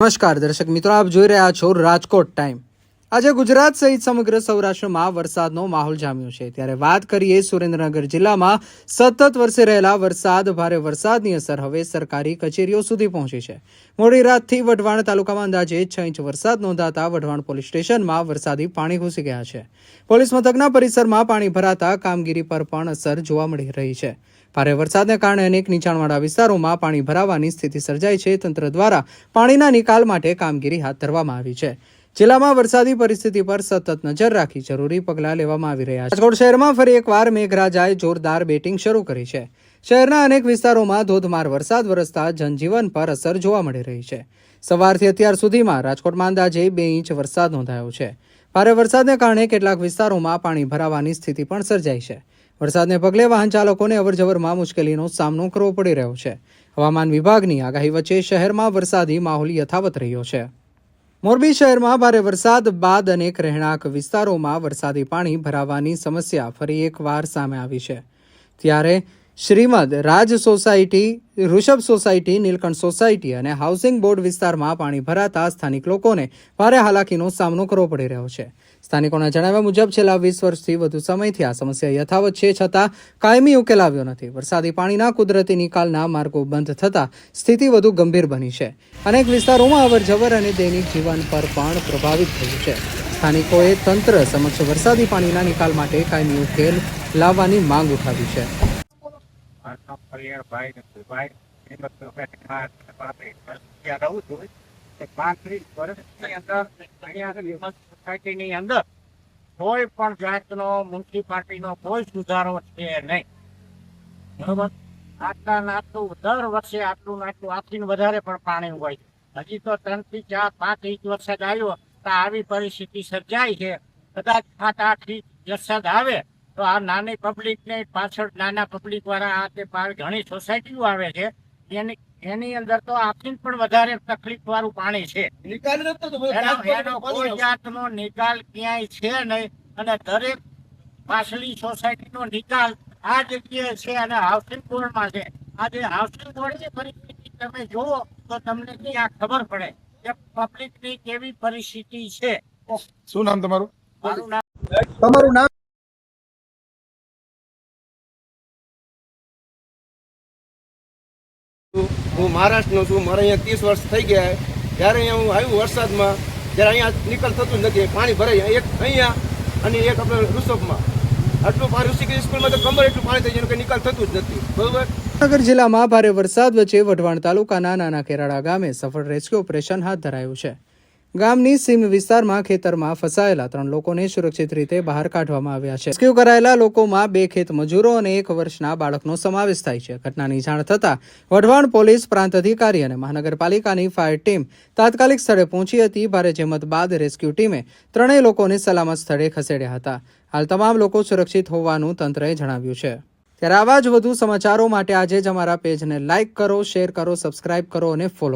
નમસ્કાર દર્શક મિત્રો, આપ જોઈ રહ્યા છો રાજકોટ ટાઈમ। આજે ગુજરાત સહિત સમગ્ર સૌરાષ્ટ્રમાં વરસાદનો માહોલ જામ્યો છે। ત્યારે વાત કરીએ સુરેન્દ્રનગર જિલ્લામાં સતત વરસી રહેલા ભારે વરસાદની અસર હવે સરકારી કચેરીઓ સુધી પહોંચી છે। મોડી રાતથી વઢવાણ તાલુકામાં અંદાજે 6 ઇંચ વરસાદ નોંધાતા વઢવાણ પોલીસ સ્ટેશનમાં વરસાદી પાણી ઘૂસી ગયા છે। પોલીસ મથકના પરિસરમાં પાણી ભરાતા કામગીરી પર પણ અસર જોવા મળી રહી છે। ભારે વરસાદને કારણે અનેક નીચાણવાળા વિસ્તારોમાં પાણી ભરાવાની સ્થિતિ સર્જાઈ છે। તંત્ર દ્વારા પાણીના નિકાલ માટે કામગીરી હાથ ધરવામાં આવી છે। જિલ્લામાં વરસાદી પરિસ્થિતિ પર સતત નજર રાખી જરૂરી પગલાં લેવામાં આવી રહ્યા છે। રાજકોટ શહેરમાં ફરી એકવાર મેઘરાજાએ જોરદાર બેટિંગ શરૂ કરી છે। શહેરના અનેક વિસ્તારોમાં ધોધમાર વરસાદ વરસતા જનજીવન પર અસર જોવા મળી રહી છે। સવારથી અત્યાર સુધીમાં રાજકોટમાં અંદાજે 2 ઇંચ વરસાદ નોંધાયો છે। ભારે વરસાદને કારણે કેટલાક વિસ્તારોમાં પાણી ભરાવાની સ્થિતિ પણ સર્જાઈ છે। વરસાદને પગલે વાહન ચાલકોને અવરજવરમાં મુશ્કેલીનો સામનો કરવો પડી રહ્યો છે। હવામાન વિભાગની આગાહી વચ્ચે શહેરમાં વરસાદી માહોલ યથાવત રહ્યો છે। મોરબી શહેરમાં ભારે વરસાદ બાદ અનેક રહેણાંક વિસ્તારોમાં વરસાદી પાણી ભરાવાની સમસ્યા ફરી એકવાર સામે આવી છે। ત્યારે Shrimad Raj society, Rishabh society, Nilkanth society અને હાઉસિંગ બોર્ડ વિસ્તારમાં પાણી ભરાતા સ્થાનિક લોકોને ભારે હાલાકીનો સામનો કરવો પડી રહ્યો છે। સ્થાનિકોના જણાવ્યા મુજબ છેલ્લા 20 વર્ષથી વધુ સમયથી આ સમસ્યા યથાવત છે, છતાં કાયમી ઉકેલ આવ્યો નથી। વરસાદી પાણીના કુદરતી નિકાલના માર્ગો બંધ થતાં સ્થિતિ વધુ ગંભીર બની છે। અનેક વિસ્તારોમાં અવરજવર અને દૈનિક જીવન પર પણ પ્રભાવિત થયું છે। સ્થાનિકોએ તંત્ર સમક્ષ વરસાદી પાણીના નિકાલ માટે કાયમી ઉકેલ લાવવાની માંગ ઉઠાવી છે। સોસાયટીની અંદર કોઈ પણ જાતનો મ્યુનિસિપાલિટીનો કોઈ સુધારો છે નહીં, બરોબર। આટલું દર વર્ષે આટલું આટલું વધારે પણ પાણી હોય છે। હજી તો 3 થી 4, 5 ઇંચ વરસાદ આવ્યો તો આવી પરિસ્થિતિ સર્જાય છે। કદાચ 7-8 ઇંચ વરસાદ આવે તો આ નાની પબ્લિકને પાછળ નાના પબ્લિક વાળા આ તે ઘણી સોસાયટીઓ આવે છે, એની અંદર તો આપણી પણ વધારે તકલીફ વાળું પાણી છે। એનો કોઈ જાતનો નિકાલ ક્યાંય છે નહીં, અને દરેક પાછલી સોસાયટીનો નિકાલ આ જગ્યાએ છે અને હાઉસિંગ બોર્ડમાં છે। આ જે હાઉસિંગ બોર્ડની પરિસ્થિતિ તમે જુઓ તો તમને ત્યાં ખબર પડે કે પબ્લિકની કેવી પરિસ્થિતિ છે। શું નામ તમારું? મારું નામ તમારું નામ? હું મહારાષ્ટ્રનો છું। મારે અહીંયા 30 વર્ષ થઈ ગયા। ત્યારે અહીંયા હું આવ્યું વરસાદમાં, ત્યારે અહીંયા નિકાલ થતું જ નથી, પાણી ભરાય એક અહીંયા અને એક આપણે ઋષભમાં। આટલું પાણી ઋષિકેશ સ્કૂલમાં તો કમર એટલું પાણી થઈ જાય, કંઈ નિકાલ થતું જ નથી, બરોબર। નગર જિલ્લામાં ભારે વરસાદ વચ્ચે વઢવાણ તાલુકાના નાના કેરાળા ગામે સફળ રેસ્ક્યુ ઓપરેશન હાથ ધરાયું છે। ગામની સીમ વિસ્તારમાં ખેતરમાં ફસાયેલા 3 લોકોને સુરક્ષિત રીતે બહાર કાઢવામાં આવ્યા છે। રેસ્ક્યુ કરાયેલા લોકોમાં 2 ખેત મજૂરો અને 1 વર્ષના બાળકનો સમાવેશ થાય છે। ઘટનાની જાણ થતાં વઢવાણ પોલીસ પ્રાંત અધિકારી અને મહાનગરપાલિકાની ફાયર ટીમ તાત્કાલિક સ્થળે પહોંચી હતી। ભારે જહેમત બાદ રેસ્ક્યુ ટીમે 3 લોકોને સલામત સ્થળે ખસેડ્યા હતા। હાલ તમામ લોકો સુરક્ષિત હોવાનું તંત્રએ જણાવ્યું છે। ત્યારે આવા જ વધુ સમાચારો માટે આજે જ અમારા પેજને લાઇક કરો, શેર કરો, સબસ્ક્રાઇબ કરો અને ફોલો